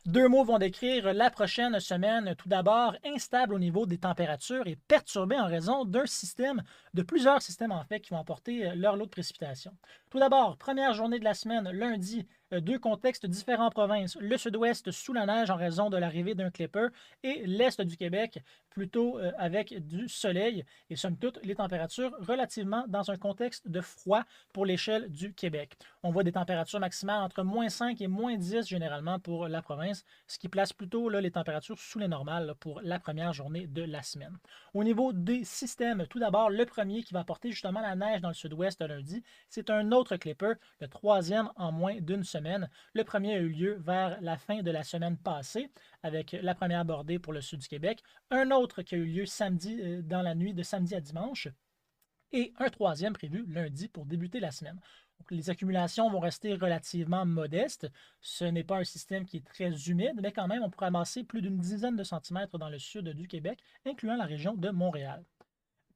Deux mots vont décrire la prochaine semaine. Tout d'abord, instable au niveau des températures et perturbée en raison de plusieurs systèmes en fait, qui vont apporter leur lot de précipitations. Tout d'abord, première journée de la semaine, lundi, deux contextes différents en province. Le sud-ouest sous la neige en raison de l'arrivée d'un clipper et l'est du Québec plutôt avec du soleil et somme toute les températures relativement dans un contexte de froid pour l'échelle du Québec. On voit des températures maximales entre -5 et -10 généralement pour la province, ce qui place plutôt là, les températures sous les normales là, pour la première journée de la semaine. Au niveau des systèmes, tout d'abord, le premier qui va apporter justement la neige dans le sud-ouest lundi, c'est un autre clipper, le troisième en moins d'une semaine. Le premier a eu lieu vers la fin de la semaine passée, avec la première bordée pour le sud du Québec, un autre qui a eu lieu samedi, dans la nuit de samedi à dimanche, et un troisième prévu lundi pour débuter la semaine. Donc, les accumulations vont rester relativement modestes. Ce n'est pas un système qui est très humide, mais quand même, on pourrait amasser plus d'une dizaine de centimètres dans le sud du Québec, incluant la région de Montréal.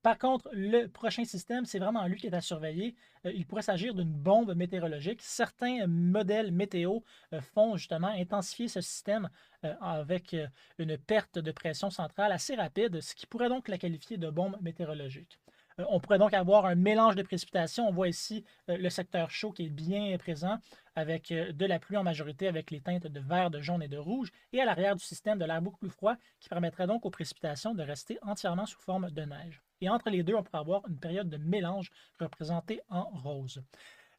Par contre, le prochain système, c'est vraiment lui qui est à surveiller. Il pourrait s'agir d'une bombe météorologique. Certains modèles météo font justement intensifier ce système avec une perte de pression centrale assez rapide, ce qui pourrait donc la qualifier de bombe météorologique. On pourrait donc avoir un mélange de précipitations. On voit ici le secteur chaud qui est bien présent avec de la pluie en majorité avec les teintes de vert, de jaune et de rouge. Et à l'arrière du système, de l'air beaucoup plus froid qui permettrait donc aux précipitations de rester entièrement sous forme de neige. Et entre les deux, on pourrait avoir une période de mélange représentée en rose.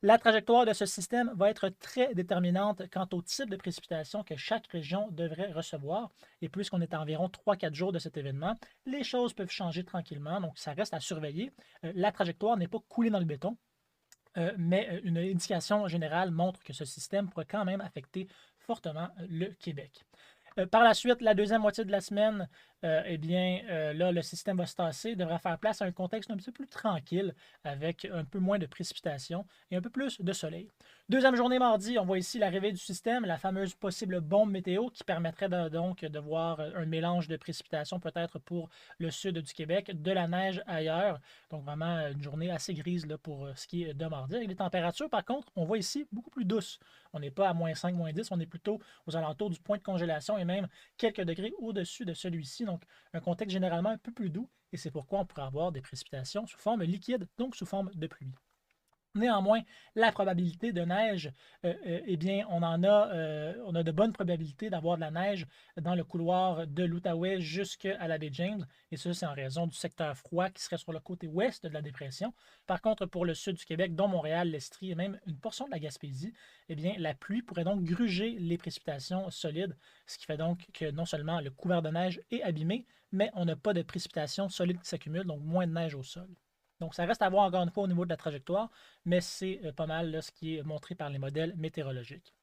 La trajectoire de ce système va être très déterminante quant au type de précipitation que chaque région devrait recevoir. Et puisqu'on est à environ 3-4 jours de cet événement, les choses peuvent changer tranquillement, donc ça reste à surveiller. La trajectoire n'est pas coulée dans le béton, mais une indication générale montre que ce système pourrait quand même affecter fortement le Québec. Par la suite, la deuxième moitié de la semaine, là, le système va se tasser, devra faire place à un contexte un petit peu plus tranquille, avec un peu moins de précipitations et un peu plus de soleil. Deuxième journée mardi, on voit ici l'arrivée du système, la fameuse possible bombe météo qui permettrait donc de voir un mélange de précipitations peut-être pour le sud du Québec, de la neige ailleurs. Donc vraiment une journée assez grise là, pour ce qui est de mardi. Avec les températures, par contre, on voit ici beaucoup plus douces. On n'est pas à -5, -10, on est plutôt aux alentours du point de congélation et même quelques degrés au-dessus de celui-ci. Donc, un contexte généralement un peu plus doux et c'est pourquoi on pourrait avoir des précipitations sous forme liquide, donc sous forme de pluie. Néanmoins, la probabilité de neige, eh bien, on a de bonnes probabilités d'avoir de la neige dans le couloir de l'Outaouais jusqu'à la baie James. Et ça, c'est en raison du secteur froid qui serait sur le côté ouest de la dépression. Par contre, pour le sud du Québec, dont Montréal, l'Estrie et même une portion de la Gaspésie, eh bien, la pluie pourrait donc gruger les précipitations solides, ce qui fait donc que non seulement le couvert de neige est abîmé, mais on n'a pas de précipitations solides qui s'accumulent, donc moins de neige au sol. Donc, ça reste à voir encore une fois au niveau de la trajectoire, mais c'est pas mal là, ce qui est montré par les modèles météorologiques.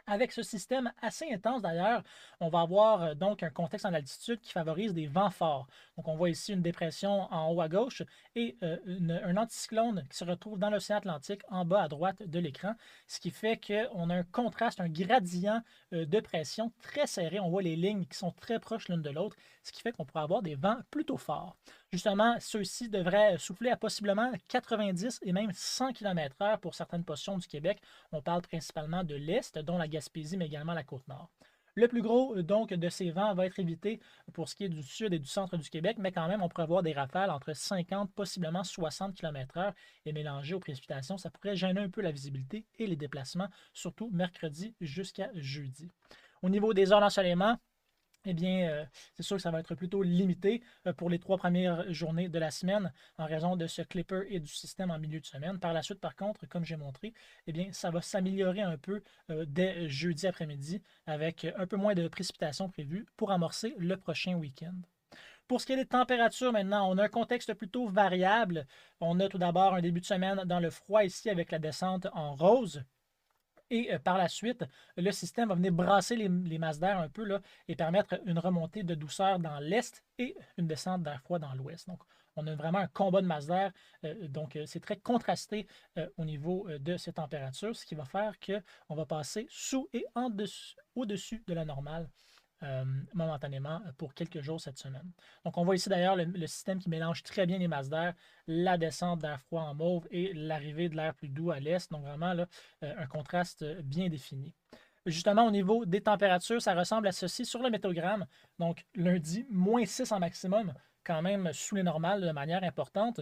Avec ce système assez intense d'ailleurs, on va avoir donc un contexte en altitude qui favorise des vents forts. Donc on voit ici une dépression en haut à gauche et un anticyclone qui se retrouve dans l'océan Atlantique en bas à droite de l'écran, ce qui fait qu'on a un contraste, un gradient de pression très serré. On voit les lignes qui sont très proches l'une de l'autre, ce qui fait qu'on pourrait avoir des vents plutôt forts. Justement, ceux-ci devraient souffler à possiblement 90 et même 100 km/h pour certaines portions du Québec. On parle principalement de l'Est, dont la Gaspésie, mais également la Côte-Nord. Le plus gros donc de ces vents va être évité pour ce qui est du sud et du centre du Québec, mais quand même, on pourrait avoir des rafales entre 50, possiblement 60 km/h et mélangées aux précipitations. Ça pourrait gêner un peu la visibilité et les déplacements, surtout mercredi jusqu'à jeudi. Au niveau des heures d'ensoleillement, eh bien, c'est sûr que ça va être plutôt limité pour les 3 premières journées de la semaine en raison de ce clipper et du système en milieu de semaine. Par la suite, par contre, comme j'ai montré, eh bien, ça va s'améliorer un peu dès jeudi après-midi avec un peu moins de précipitations prévues pour amorcer le prochain week-end. Pour ce qui est des températures maintenant, on a un contexte plutôt variable. On a tout d'abord un début de semaine dans le froid ici avec la descente en rose. Et par la suite, le système va venir brasser les masses d'air un peu là, et permettre une remontée de douceur dans l'est et une descente d'air froid dans l'ouest. Donc, on a vraiment un combat de masse d'air. Donc, c'est très contrasté au niveau de ces températures, ce qui va faire qu'on va passer sous et au-dessus de la normale momentanément pour quelques jours cette semaine. Donc, on voit ici d'ailleurs le système qui mélange très bien les masses d'air, la descente d'air froid en mauve et l'arrivée de l'air plus doux à l'est. Donc, vraiment, là, un contraste bien défini. Justement, au niveau des températures, ça ressemble à ceci sur le météogramme. Donc, lundi, -6 en maximum, quand même sous les normales de manière importante.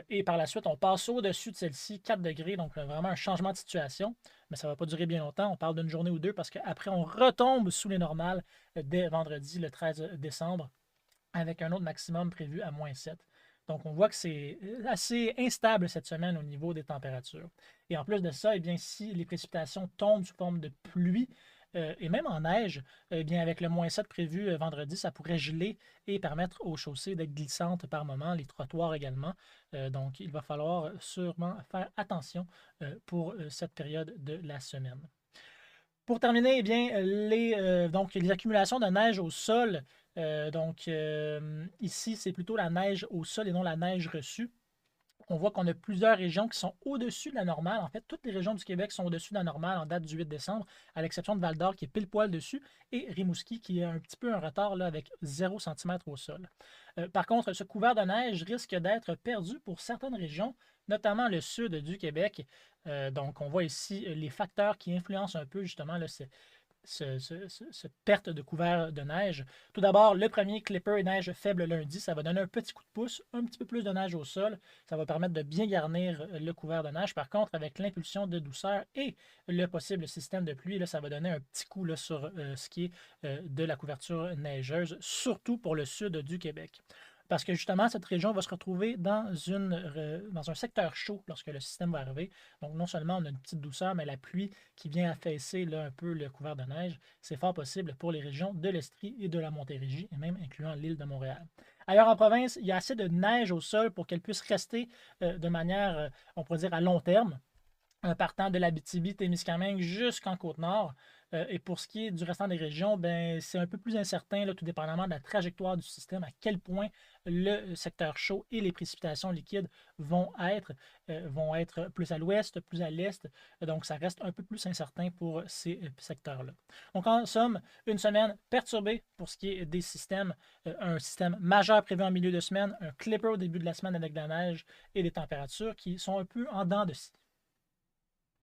Et par la suite, on passe au-dessus de celle-ci, 4 degrés, donc vraiment un changement de situation. Mais ça ne va pas durer bien longtemps. On parle d'une journée ou deux parce qu'après, on retombe sous les normales dès vendredi, le 13 décembre, avec un autre maximum prévu à -7. Donc, on voit que c'est assez instable cette semaine au niveau des températures. Et en plus de ça, eh bien, si les précipitations tombent sous forme de pluie et même en neige, eh bien, avec le -7 prévu vendredi, ça pourrait geler et permettre aux chaussées d'être glissantes par moment, les trottoirs également. Donc, il va falloir sûrement faire attention pour cette période de la semaine. Pour terminer, eh bien, donc, les accumulations de neige au sol. Ici, c'est plutôt la neige au sol et non la neige reçue. On voit qu'on a plusieurs régions qui sont au-dessus de la normale. En fait, toutes les régions du Québec sont au-dessus de la normale en date du 8 décembre, à l'exception de Val-d'Or qui est pile poil dessus et Rimouski qui a un petit peu un retard là, avec 0 cm au sol. Par contre, ce couvert de neige risque d'être perdu pour certaines régions, notamment le sud du Québec. Donc, on voit ici les facteurs qui influencent un peu justement là, cette perte de couvert de neige. Tout d'abord, le premier clipper et neige faible lundi, ça va donner un petit coup de pouce, un petit peu plus de neige au sol. Ça va permettre de bien garnir le couvert de neige. Par contre, avec l'impulsion de douceur et le possible système de pluie, là, ça va donner un petit coup là, sur ce qui est de la couverture neigeuse, surtout pour le sud du Québec. Parce que justement, cette région va se retrouver dans un secteur chaud lorsque le système va arriver. Donc, non seulement on a une petite douceur, mais la pluie qui vient affaisser là, un peu le couvert de neige, c'est fort possible pour les régions de l'Estrie et de la Montérégie, et même incluant l'île de Montréal. Ailleurs en province, il y a assez de neige au sol pour qu'elle puisse rester de manière, on pourrait dire, à long terme, partant de l'Abitibi-Témiscamingue jusqu'en Côte-Nord. Et pour ce qui est du restant des régions, ben, c'est un peu plus incertain, là, tout dépendamment de la trajectoire du système, à quel point le secteur chaud et les précipitations liquides vont être plus à l'ouest, plus à l'est. Donc, ça reste un peu plus incertain pour ces secteurs-là. Donc, en somme, une semaine perturbée pour ce qui est des systèmes. Un système majeur prévu en milieu de semaine, un clipper au début de la semaine avec de la neige et des températures qui sont un peu en dents de scie.